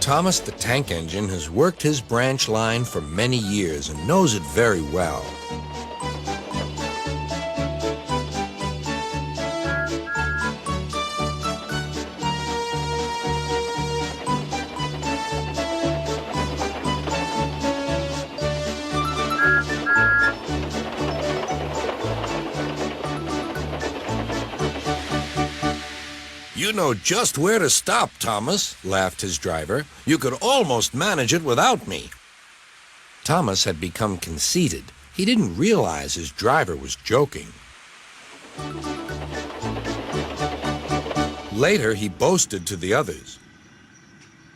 Thomas the Tank Engine has worked his branch line for many years and knows it very well. You know just where to stop, Thomas, laughed his driver. You could almost manage it without me. Thomas had become conceited. He didn't realize his driver was joking. Later, he boasted to the others.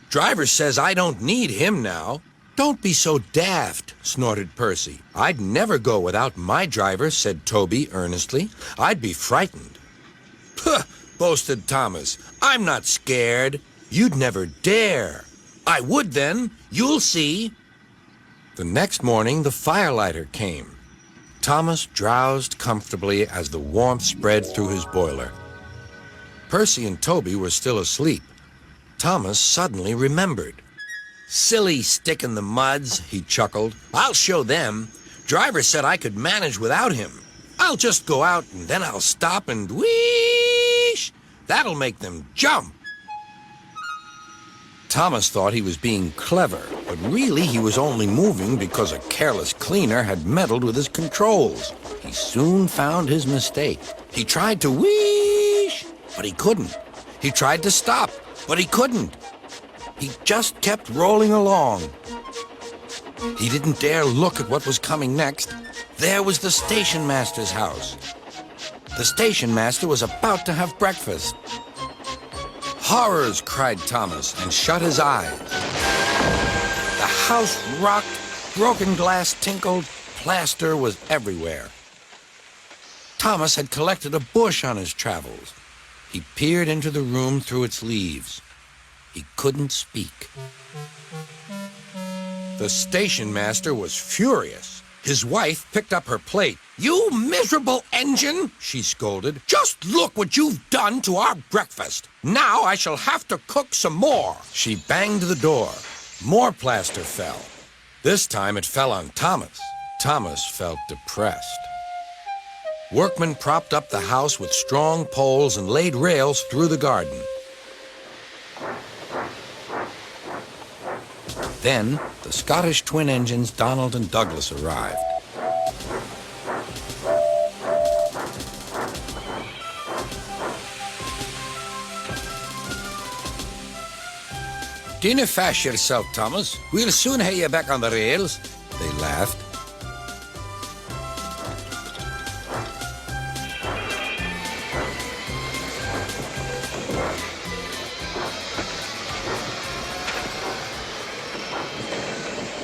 Driver says I don't need him now. Don't be so daft, snorted Percy. I'd never go without my driver, said Toby earnestly. I'd be frightened. Puh! Boasted Thomas. I'm not scared. You'd never dare. I would then. You'll see. The next morning, the firelighter came. Thomas drowsed comfortably as the warmth spread through his boiler. Percy and Toby were still asleep. Thomas suddenly remembered. Silly stick in the muds, he chuckled. I'll show them. Driver said I could manage without him. I'll just go out and then I'll stop and whoosh! That'll make them jump. Thomas thought he was being clever, but really he was only moving because a careless cleaner had meddled with his controls. He soon found his mistake. He tried to whoosh, but he couldn't. He tried to stop, but he couldn't. He just kept rolling along. He didn't dare look at what was coming next. There was the station master's house. The station master was about to have breakfast. Horrors, cried Thomas, and shut his eyes. The house rocked, broken glass tinkled, plaster was everywhere. Thomas had collected a bush on his travels. He peered into the room through its leaves. He couldn't speak. The station master was furious. His wife picked up her plate. You miserable engine, she scolded. Just look what you've done to our breakfast. Now I shall have to cook some more. She banged the door. More plaster fell. This time it fell on Thomas. Thomas felt depressed. Workmen propped up the house with strong poles and laid rails through the garden. Then, the Scottish twin engines Donald and Douglas arrived. Dinna fash yourself, Thomas. We'll soon have you back on the rails, they laughed.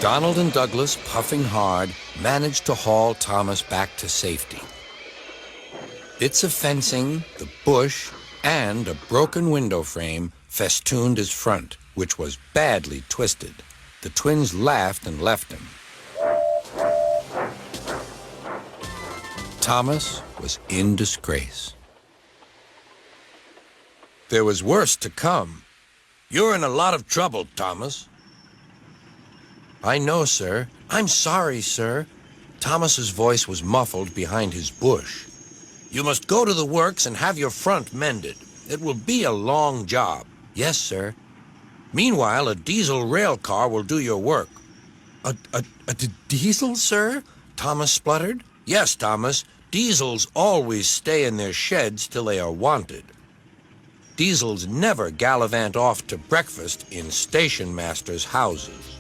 Donald and Douglas, puffing hard, managed to haul Thomas back to safety. Bits of fencing, the bush, and a broken window frame festooned his front, which was badly twisted. The twins laughed and left him. Thomas was in disgrace. There was worse to come. You're in a lot of trouble, Thomas. I know, sir. I'm sorry, sir. Thomas's voice was muffled behind his bush. You must go to the works and have your front mended. It will be a long job. Yes, sir. Meanwhile, a diesel rail car will do your work. A diesel, sir? Thomas spluttered. Yes, Thomas. Diesels always stay in their sheds till they are wanted. Diesels never gallivant off to breakfast in station masters' houses.